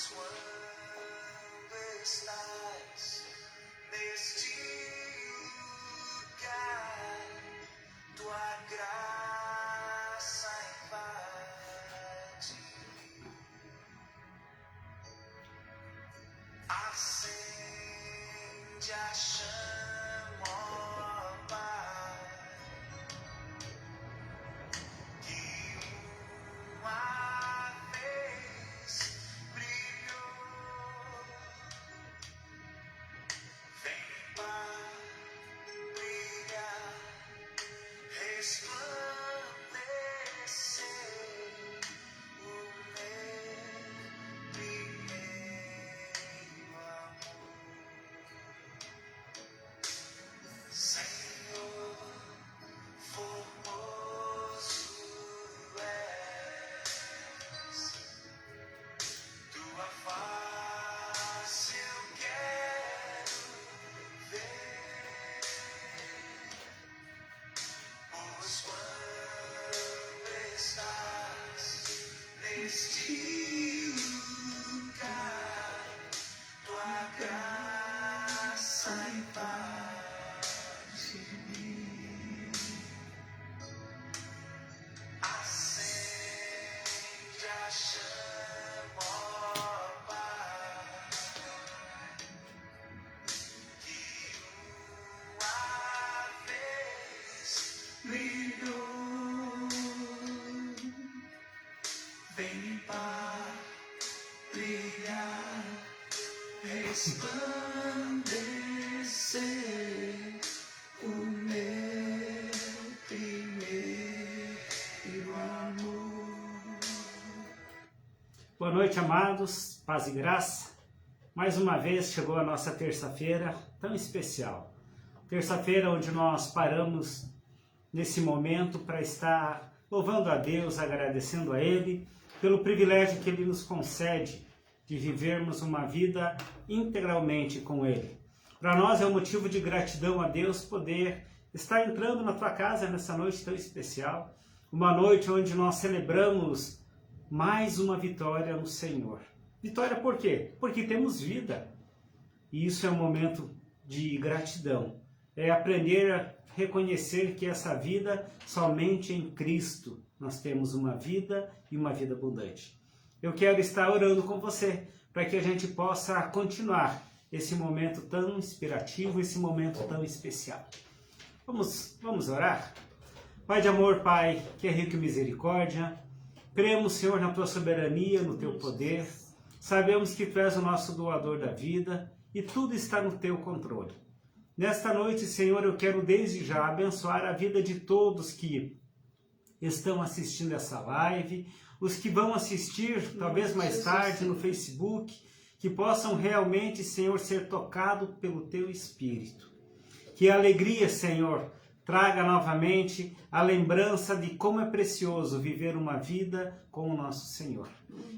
quando estás neste lugar, tua graça invade, acende a chama, ó Pai, que uma vez brilhou. Vem, Pai, brilhar, resplandecer o meu primeiro amor. Senhor, formoso és, tua face eu quero ver, pois quando estás neste lugar, tua graça invade-me, acende a chama, ó Pai, que uma vez brilhou. Vem, Pai, brilhar, resplandecer o meu primeiro amor. Boa noite, amados, paz e graça. Mais uma vez chegou a nossa terça-feira tão especial. Terça-feira onde nós paramos nesse momento para estar louvando a Deus, agradecendo a Ele pelo privilégio que Ele nos concede de vivermos uma vida integralmente com Ele. Para nós é um motivo de gratidão a Deus poder estar entrando na tua casa nessa noite tão especial, uma noite onde nós celebramos mais uma vitória no Senhor. Vitória por quê? Porque temos vida. E isso é um momento de gratidão. É aprender a reconhecer que essa vida, somente em Cristo, nós temos uma vida e uma vida abundante. Eu quero estar orando com você, para que a gente possa continuar esse momento tão inspirativo, esse momento tão especial. Vamos orar? Pai de amor, Pai, que é rico em misericórdia, cremos, Senhor, na Tua soberania, no Teu poder, sabemos que Tu és o nosso doador da vida e tudo está no Teu controle. Nesta noite, Senhor, eu quero desde já abençoar a vida de todos que estão assistindo essa live, os que vão assistir talvez mais tarde no Facebook, que possam realmente, Senhor, ser tocados pelo Teu Espírito. Que a alegria, Senhor, traga novamente a lembrança de como é precioso viver uma vida com o nosso Senhor.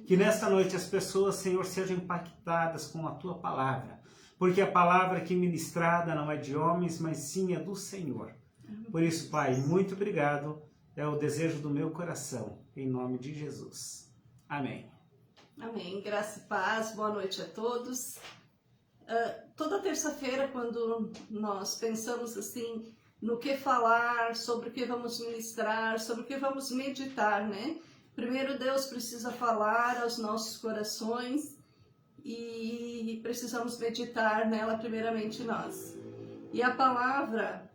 Que nesta noite as pessoas, Senhor, sejam impactadas com a Tua palavra, porque a palavra aqui ministrada não é de homens, mas sim é do Senhor. Por isso, Pai, muito obrigado. É o desejo do meu coração, em nome de Jesus. Amém. Amém. Graça e paz. Boa noite a todos. Toda terça-feira, quando nós pensamos assim, no que falar, sobre o que vamos ministrar, sobre o que vamos meditar, né? Primeiro Deus precisa falar aos nossos corações e precisamos meditar nela primeiramente nós. E a palavra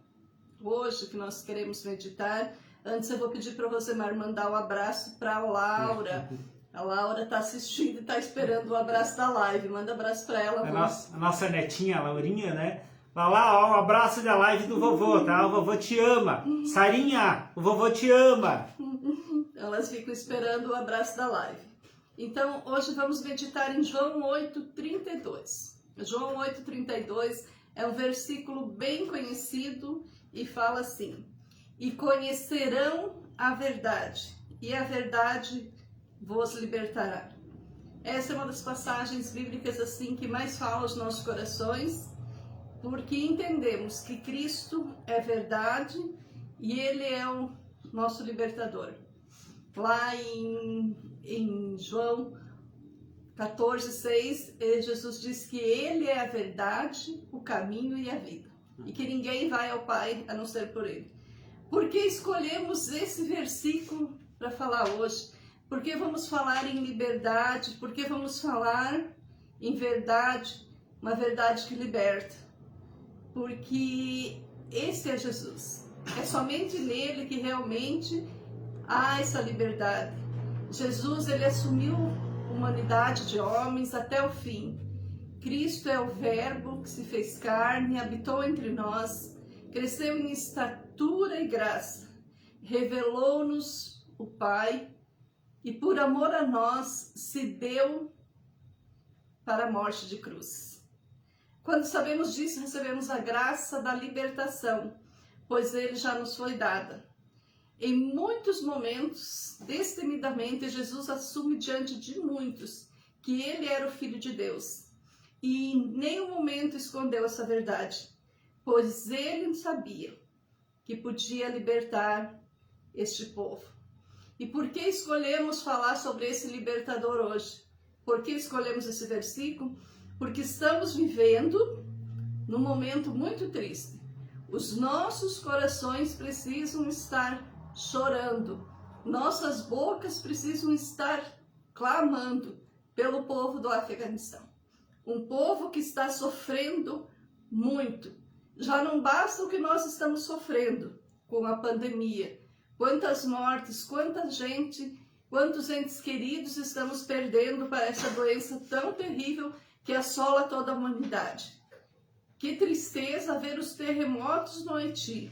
hoje que nós queremos meditar, antes eu vou pedir para você, Mar, mandar um abraço para a Laura. A Laura está assistindo e está esperando o abraço da live. Manda abraço para ela. A nossa netinha, a Laurinha, né? Vai lá, ó, um abraço da live do vovô, tá? O vovô te ama. Sarinha, o vovô te ama. Elas ficam esperando o abraço da live. Então, hoje vamos meditar em João 8:32. João 8:32 é um versículo bem conhecido e fala assim: e conhecerão a verdade, e a verdade vos libertará. Essa é uma das passagens bíblicas assim que mais fala aos nossos corações, porque entendemos que Cristo é verdade e Ele é o nosso libertador. Lá em João 14:6, Jesus diz que Ele é a verdade, o caminho e a vida. E que ninguém vai ao Pai a não ser por Ele. Por que escolhemos esse versículo para falar hoje? Porque vamos falar em liberdade, porque vamos falar em verdade, uma verdade que liberta. Porque esse é Jesus. É somente nele que realmente há essa liberdade. Jesus, ele assumiu a humanidade de homens até o fim. Cristo é o Verbo que se fez carne, habitou entre nós, cresceu em estatura e graça, revelou-nos o Pai e por amor a nós se deu para a morte de cruz. Quando sabemos disso, recebemos a graça da libertação, pois ele já nos foi dada. Em muitos momentos, destemidamente, Jesus assume diante de muitos que ele era o Filho de Deus. E em nenhum momento escondeu essa verdade, pois ele sabia que podia libertar este povo. E por que escolhemos falar sobre esse libertador hoje? Por que escolhemos esse versículo? Porque estamos vivendo num momento muito triste. Os nossos corações precisam estar chorando, nossas bocas precisam estar clamando pelo povo do Afeganistão. Um povo que está sofrendo muito. Já não basta o que nós estamos sofrendo com a pandemia. Quantas mortes, quanta gente, quantos entes queridos estamos perdendo para essa doença tão terrível que assola toda a humanidade. Que tristeza ver os terremotos no Haiti.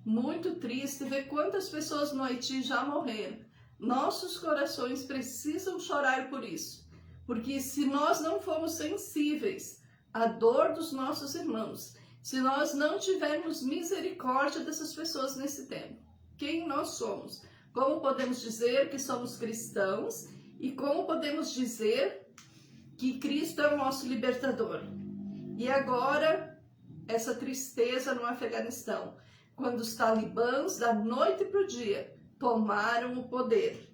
Muito triste ver quantas pessoas no Haiti já morreram. Nossos corações precisam chorar por isso. Porque se nós não formos sensíveis à dor dos nossos irmãos, se nós não tivermos misericórdia dessas pessoas nesse tempo, quem nós somos? Como podemos dizer que somos cristãos e como podemos dizer que Cristo é o nosso libertador? E agora, essa tristeza no Afeganistão, quando os talibãs, da noite para o dia, tomaram o poder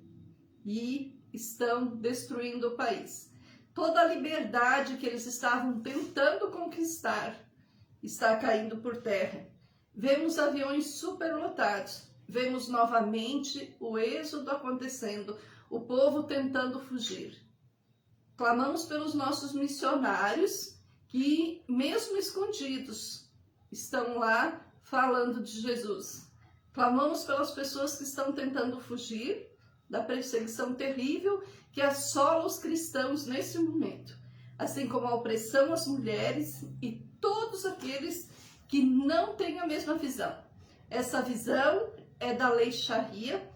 e estão destruindo o país. Toda a liberdade que eles estavam tentando conquistar está caindo por terra. Vemos aviões superlotados, vemos novamente o êxodo acontecendo, o povo tentando fugir. Clamamos pelos nossos missionários que, mesmo escondidos, estão lá falando de Jesus. Clamamos pelas pessoas que estão tentando fugir da perseguição terrível que assola os cristãos nesse momento, assim como a opressão às mulheres e todos aqueles que não têm a mesma visão. Essa visão é da lei Sharia,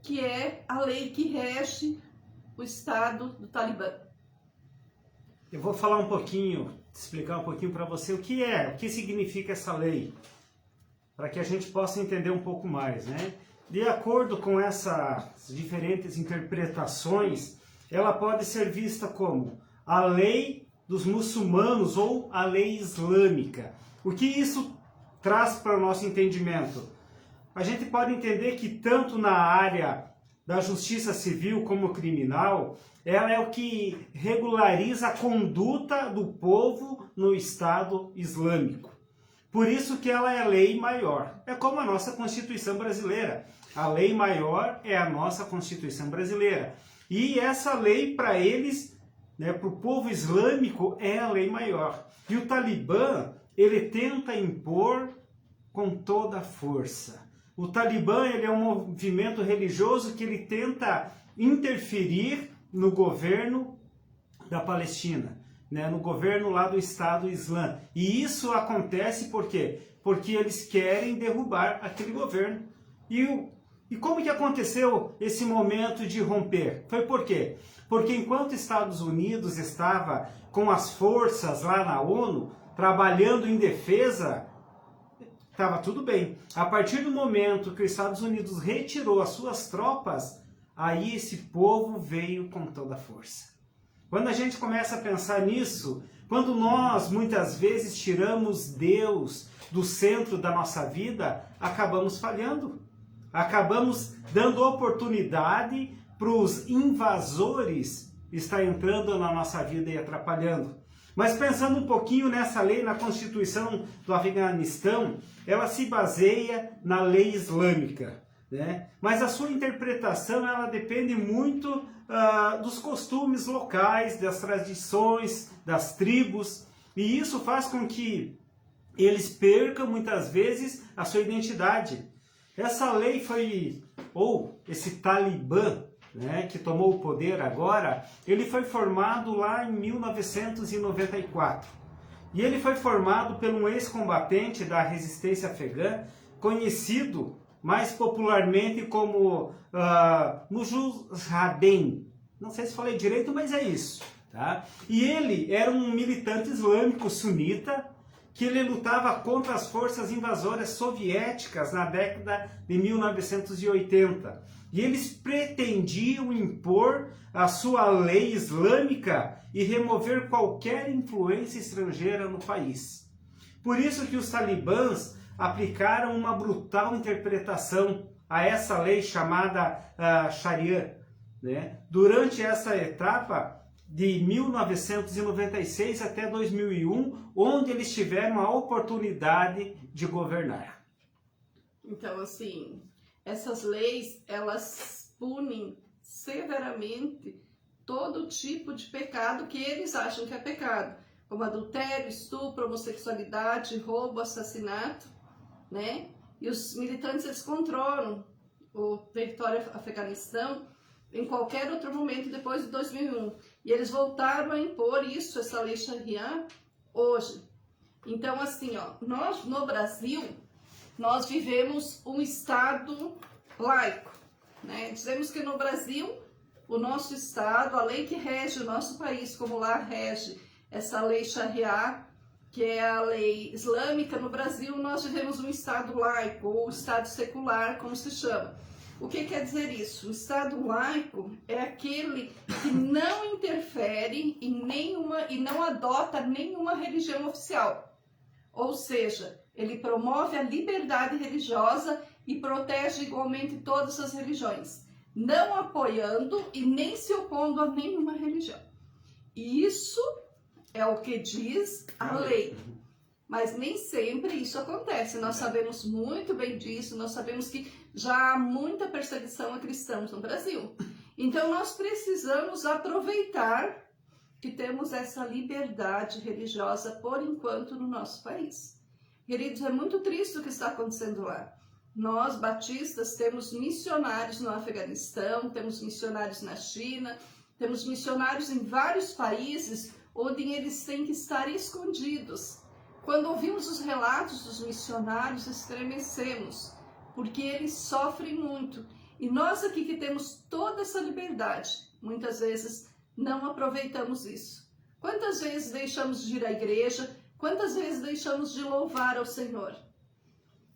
que é a lei que rege o Estado do Talibã. Eu vou falar um pouquinho, explicar um pouquinho para você o que significa essa lei, para que a gente possa entender um pouco mais, né? De acordo com essas diferentes interpretações, ela pode ser vista como a lei dos muçulmanos ou a lei islâmica. O que isso traz para o nosso entendimento? A gente pode entender que tanto na área da justiça civil como criminal, ela é o que regulariza a conduta do povo no Estado Islâmico. Por isso que ela é a lei maior. É como a nossa Constituição brasileira. A lei maior é a nossa Constituição brasileira. E essa lei, para eles, né, para o povo islâmico, é a lei maior. E o Talibã, ele tenta impor com toda a força. O Talibã, ele é um movimento religioso que ele tenta interferir no governo da Palestina, né, no governo lá do Estado Islã. E isso acontece por quê? Porque eles querem derrubar aquele governo. E como que aconteceu esse momento de romper? Foi por quê? Porque enquanto os Estados Unidos estava com as forças lá na ONU, trabalhando em defesa, estava tudo bem. A partir do momento que os Estados Unidos retirou as suas tropas, aí esse povo veio com toda a força. Quando a gente começa a pensar nisso, quando nós muitas vezes tiramos Deus do centro da nossa vida, acabamos falhando. Acabamos dando oportunidade para os invasores está entrando na nossa vida e atrapalhando. Mas pensando um pouquinho nessa lei, na Constituição do Afeganistão, ela se baseia na lei islâmica, né? Mas a sua interpretação ela depende muito dos costumes locais, das tradições, das tribos, e isso faz com que eles percam muitas vezes a sua identidade. Essa lei foi, ou esse Talibã, né, que tomou o poder agora, ele foi formado lá em 1994. E ele foi formado por um ex-combatente da resistência afegã, conhecido mais popularmente como Mujahideen. Não sei se falei direito, mas é isso. Tá? E ele era um militante islâmico sunita, que ele lutava contra as forças invasoras soviéticas na década de 1980. E eles pretendiam impor a sua lei islâmica e remover qualquer influência estrangeira no país. Por isso que os talibãs aplicaram uma brutal interpretação a essa lei chamada Sharia, né? Durante essa etapa de 1996 até 2001, onde eles tiveram a oportunidade de governar. Então, assim, essas leis, elas punem severamente todo tipo de pecado que eles acham que é pecado, como adultério, estupro, homossexualidade, roubo, assassinato, né? E os militantes, eles controlam o território Afeganistão em qualquer outro momento depois de 2001. E eles voltaram a impor isso, essa lei Sharia, hoje. Então, assim, ó, nós no Brasil, nós vivemos um Estado laico, né? Dizemos que no Brasil, o nosso Estado, a lei que rege o nosso país, como lá rege essa lei Sharia, que é a lei islâmica, no Brasil nós vivemos um Estado laico, ou Estado secular, como se chama. O que quer dizer isso? O Estado laico é aquele que não interfere em nenhuma e não adota nenhuma religião oficial. Ou seja, ele promove a liberdade religiosa e protege igualmente todas as religiões, não apoiando e nem se opondo a nenhuma religião. E isso é o que diz a lei. Mas nem sempre isso acontece. Nós sabemos muito bem disso, nós sabemos que já há muita perseguição a cristãos no Brasil. Então nós precisamos aproveitar que temos essa liberdade religiosa por enquanto no nosso país. Queridos, é muito triste o que está acontecendo lá. Nós, batistas, temos missionários no Afeganistão, temos missionários na China, temos missionários em vários países onde eles têm que estar escondidos. Quando ouvimos os relatos dos missionários, estremecemos, porque eles sofrem muito. E nós aqui que temos toda essa liberdade, muitas vezes não aproveitamos isso. Quantas vezes deixamos de ir à igreja? Quantas vezes deixamos de louvar ao Senhor?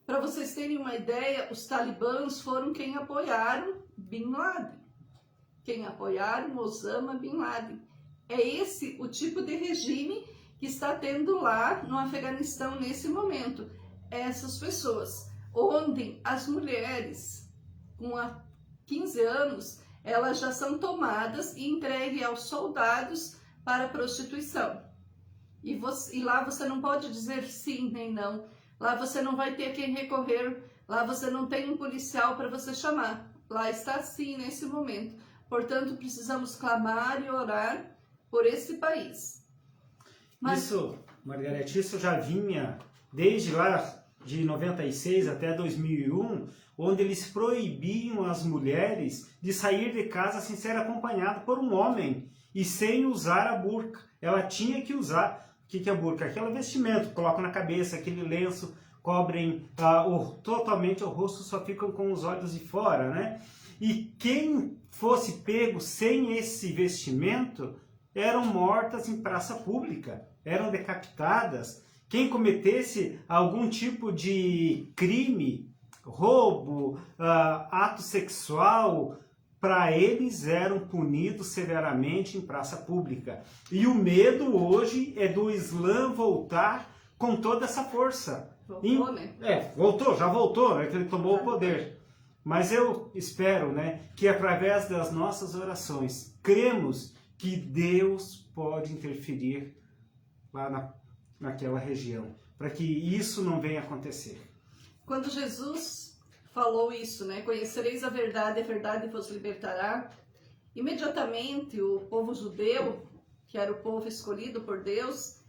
Para vocês terem uma ideia, os talibãs foram quem apoiaram Bin Laden. Quem apoiaram Osama Bin Laden. É esse o tipo de regime que está tendo lá no Afeganistão nesse momento. Essas pessoas, onde as mulheres com 15 anos, elas já são tomadas e entregues aos soldados para prostituição. E lá você não pode dizer sim nem não. Lá você não vai ter quem recorrer. Lá você não tem um policial para você chamar. Lá está assim nesse momento. Portanto, precisamos clamar e orar por esse país. Mas... Isso, Margarete, isso já vinha desde lá de 96 até 2001, onde eles proibiam as mulheres de sair de casa sem ser acompanhada por um homem e sem usar a burca. Ela tinha que usar. O que é a burca? Aquele vestimento que colocam na cabeça, aquele lenço, cobrem totalmente o rosto, só ficam com os olhos de fora, né? E quem fosse pego sem esse vestimento eram mortas em praça pública, eram decapitadas. Quem cometesse algum tipo de crime, roubo, ato sexual, para eles eram punidos severamente em praça pública. E o medo hoje é do Islã voltar com toda essa força. Voltou, né? Já voltou, né, que ele tomou o poder. Mas eu espero, né, que através das nossas orações, cremos que Deus pode interferir lá naquela região, para que isso não venha acontecer. Quando Jesus falou isso, né? Conhecereis a verdade vos libertará. Imediatamente o povo judeu, que era o povo escolhido por Deus,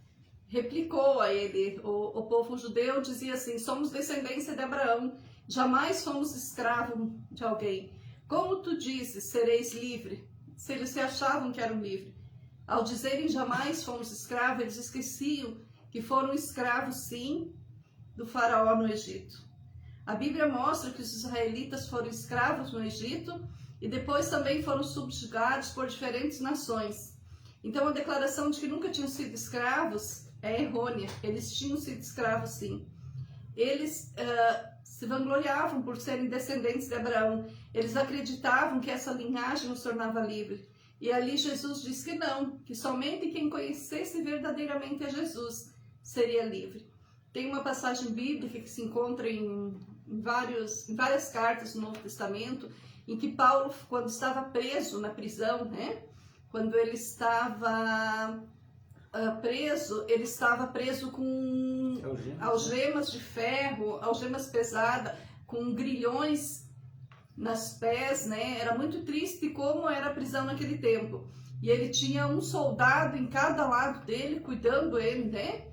replicou a ele. O povo judeu dizia assim: somos descendência de Abraão, jamais fomos escravos de alguém. Como tu dizes, sereis livre? Se eles se achavam que eram livres. Ao dizerem jamais fomos escravos, eles esqueciam que foram escravos, sim, do faraó no Egito. A Bíblia mostra que os israelitas foram escravos no Egito e depois também foram subjugados por diferentes nações. Então a declaração de que nunca tinham sido escravos é errônea. Eles tinham sido escravos, sim. Eles se vangloriavam por serem descendentes de Abraão. Eles acreditavam que essa linhagem os tornava livre. E ali Jesus diz que não, que somente quem conhecesse verdadeiramente a Jesus seria livre. Tem uma passagem bíblica que se encontra em várias cartas no Novo Testamento, em que Paulo, quando estava preso na prisão, né? Quando ele estava ele estava preso com algemas de ferro, algemas pesadas, com grilhões nas pés, né? Era muito triste como era a prisão naquele tempo. E ele tinha um soldado em cada lado dele, cuidando ele, né?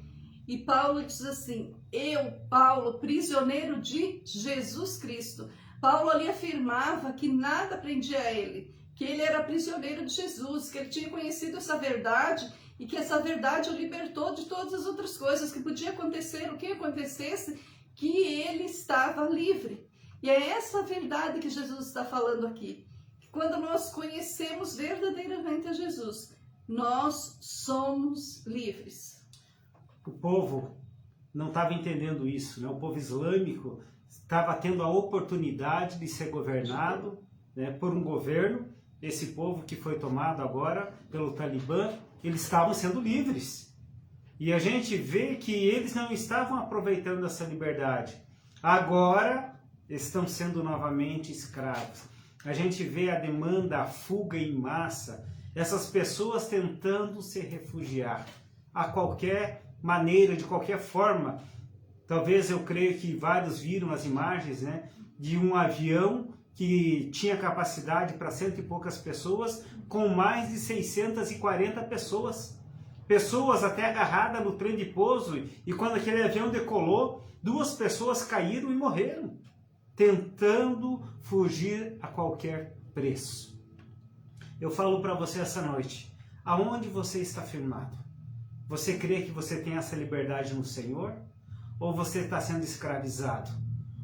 E Paulo diz assim: eu, Paulo, prisioneiro de Jesus Cristo. Paulo ali afirmava que nada prendia a ele, que ele era prisioneiro de Jesus, que ele tinha conhecido essa verdade e que essa verdade o libertou de todas as outras coisas que podia acontecer, o que acontecesse, que ele estava livre. E é essa verdade que Jesus está falando aqui. Quando nós conhecemos verdadeiramente a Jesus, nós somos livres. O povo não estava entendendo isso, né? O povo islâmico estava tendo a oportunidade de ser governado, né, por um governo. Esse povo que foi tomado agora pelo Talibã, eles estavam sendo livres. E a gente vê que eles não estavam aproveitando essa liberdade. Agora estão sendo novamente escravos. A gente vê a demanda, a fuga em massa, essas pessoas tentando se refugiar a qualquer maneira, de qualquer forma. Talvez eu creio que vários viram as imagens, né, de um avião que tinha capacidade para 100 e poucas pessoas, com mais de 640 pessoas. Pessoas até agarradas no trem de pouso, e quando aquele avião decolou, 2 pessoas caíram e morreram, tentando fugir a qualquer preço. Eu falo para você essa noite, aonde você está firmado? Você crê que você tem essa liberdade no Senhor? Ou você está sendo escravizado?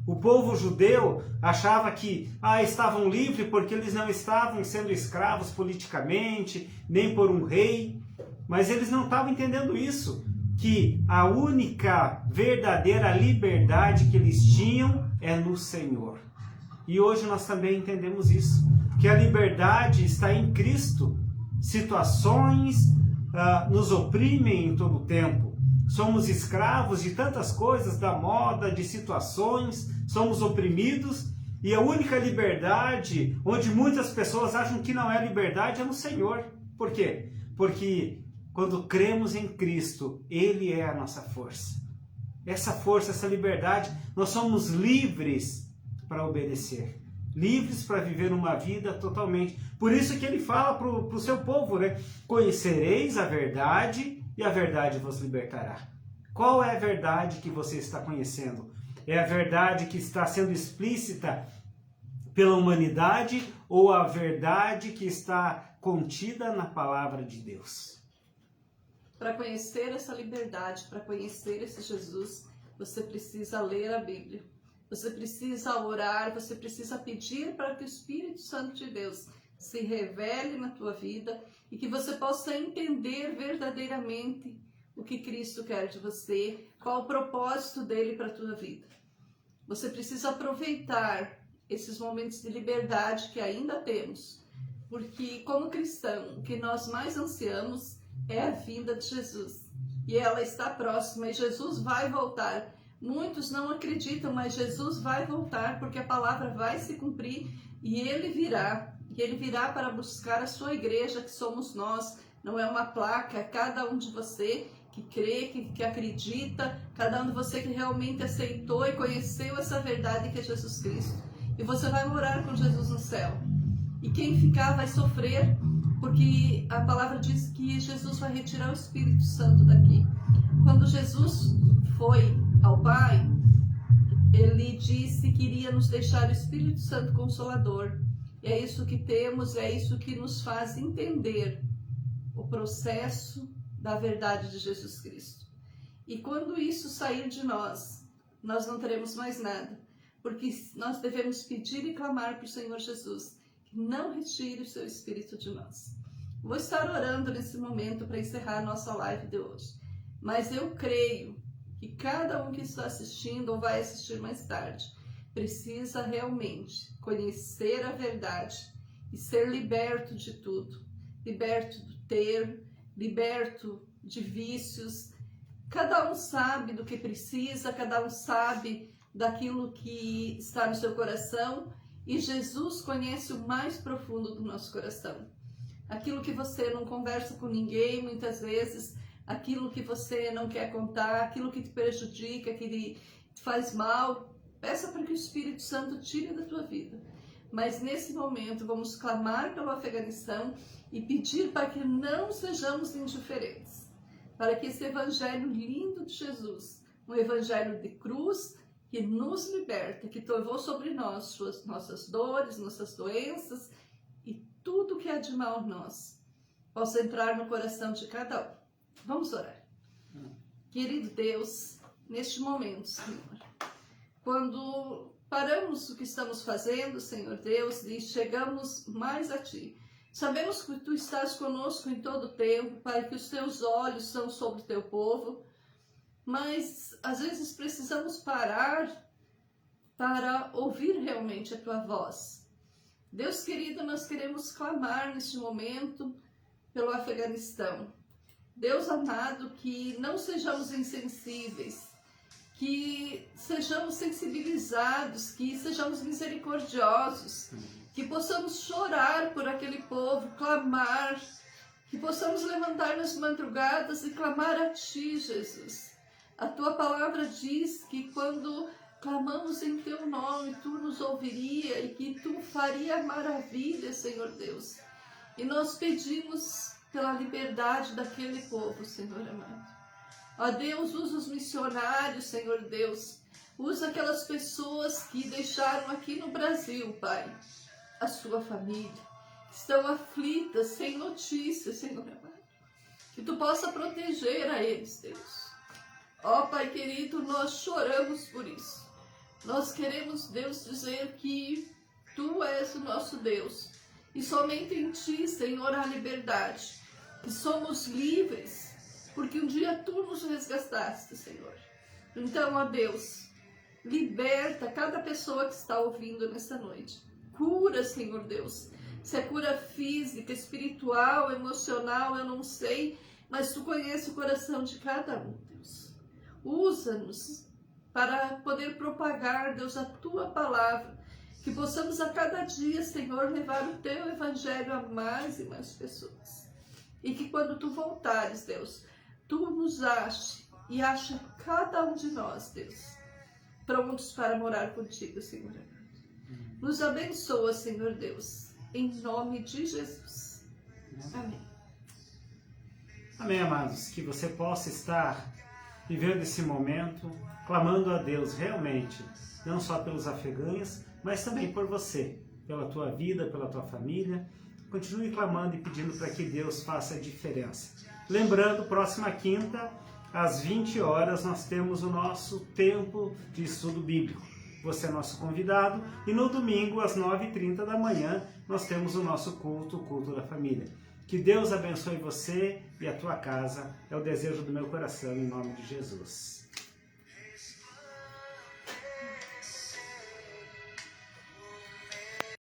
O povo judeu achava que estavam livres porque eles não estavam sendo escravos politicamente, nem por um rei. Mas eles não estavam entendendo isso, que a única verdadeira liberdade que eles tinham é no Senhor. E hoje nós também entendemos isso, que a liberdade está em Cristo. Situações nos oprimem em todo o tempo. Somos escravos de tantas coisas, da moda, de situações, somos oprimidos, e a única liberdade, onde muitas pessoas acham que não é liberdade, é no Senhor. Por quê? Porque quando cremos em Cristo, Ele é a nossa força. Essa força, essa liberdade, nós somos livres para obedecer, livres para viver uma vida totalmente. Por isso que Ele fala para o seu povo, né? Conhecereis a verdade e a verdade vos libertará. Qual é a verdade que você está conhecendo? É a verdade que está sendo explícita pela humanidade ou a verdade que está contida na palavra de Deus? Para conhecer essa liberdade, para conhecer esse Jesus, você precisa ler a Bíblia. Você precisa orar, você precisa pedir para que o Espírito Santo de Deus se revele na tua vida e que você possa entender verdadeiramente o que Cristo quer de você, qual o propósito dele para a tua vida. Você precisa aproveitar esses momentos de liberdade que ainda temos, porque como cristão, o que nós mais ansiamos é a vinda de Jesus. E ela está próxima e Jesus vai voltar. Muitos não acreditam, mas Jesus vai voltar porque a palavra vai se cumprir e ele virá. que Ele virá para buscar a sua igreja, que somos nós. Não é uma placa, é cada um de você que crê, que acredita, cada um de você que realmente aceitou e conheceu essa verdade que é Jesus Cristo. E você vai morar com Jesus no céu. E quem ficar vai sofrer, porque a palavra diz que Jesus vai retirar o Espírito Santo daqui. Quando Jesus foi ao Pai, Ele disse que iria nos deixar o Espírito Santo Consolador. E é isso que temos, é isso que nos faz entender o processo da verdade de Jesus Cristo. E quando isso sair de nós, nós não teremos mais nada, porque nós devemos pedir e clamar para o Senhor Jesus, que não retire o seu Espírito de nós. Vou estar orando nesse momento para encerrar a nossa live de hoje, mas eu creio que cada um que está assistindo ou vai assistir mais tarde, precisa realmente conhecer a verdade e ser liberto de tudo, liberto do ter, liberto de vícios. Cada um sabe do que precisa, cada um sabe daquilo que está no seu coração, e Jesus conhece o mais profundo do nosso coração. Aquilo que você não conversa com ninguém, muitas vezes, aquilo que você não quer contar, aquilo que te prejudica, que te faz mal, peça para que o Espírito Santo tire da tua vida. Mas nesse momento vamos clamar pelo Afeganistão e pedir para que não sejamos indiferentes, para que esse evangelho lindo de Jesus, um evangelho de cruz que nos liberta, que levou sobre nós nossas dores, nossas doenças e tudo que há de mal em nós, possa entrar no coração de cada um. Vamos orar. Querido Deus, neste momento, Senhor, quando paramos o que estamos fazendo, Senhor Deus, e chegamos mais a Ti, sabemos que Tu estás conosco em todo o tempo, Pai, que os Teus olhos são sobre o Teu povo, mas às vezes precisamos parar para ouvir realmente a Tua voz. Deus querido, nós queremos clamar neste momento pelo Afeganistão. Deus amado, que não sejamos insensíveis, que sejamos sensibilizados, que sejamos misericordiosos, que possamos chorar por aquele povo, clamar, que possamos levantar nas madrugadas e clamar a Ti, Jesus. A Tua palavra diz que quando clamamos em Teu nome, Tu nos ouviria e que Tu faria maravilha, Senhor Deus. E nós pedimos pela liberdade daquele povo, Senhor amado. Ó Deus, usa os missionários, Senhor Deus. Usa aquelas pessoas que deixaram aqui no Brasil, Pai, a sua família. Estão aflitas, sem notícias, Senhor amado. Que Tu possa proteger a eles, Deus. Ó Pai querido, nós choramos por isso. Nós queremos, Deus, dizer que Tu és o nosso Deus. E somente em Ti, Senhor, há liberdade. Que somos livres, porque um dia Tu nos resgataste, Senhor. Então, ó Deus, liberta cada pessoa que está ouvindo nessa noite. Cura, Senhor Deus. Se é cura física, espiritual, emocional, eu não sei, mas Tu conheces o coração de cada um, Deus. Usa-nos para poder propagar, Deus, a Tua palavra. Que possamos a cada dia, Senhor, levar o Teu evangelho a mais e mais pessoas. E que quando Tu voltares, Deus, Tu nos ache e acha cada um de nós, Deus, prontos para morar contigo, Senhor. Nos abençoa, Senhor Deus, em nome de Jesus. Amém. Amém, amados. Que você possa estar vivendo esse momento, clamando a Deus realmente, não só pelos afegãos, mas também por você, pela tua vida, pela tua família. Continue clamando e pedindo para que Deus faça a diferença. Lembrando, próxima quinta, às 20 horas, nós temos o nosso tempo de estudo bíblico. Você é nosso convidado. E no domingo, às 9h30 da manhã, nós temos o nosso culto, o culto da família. Que Deus abençoe você e a tua casa. É o desejo do meu coração, em nome de Jesus.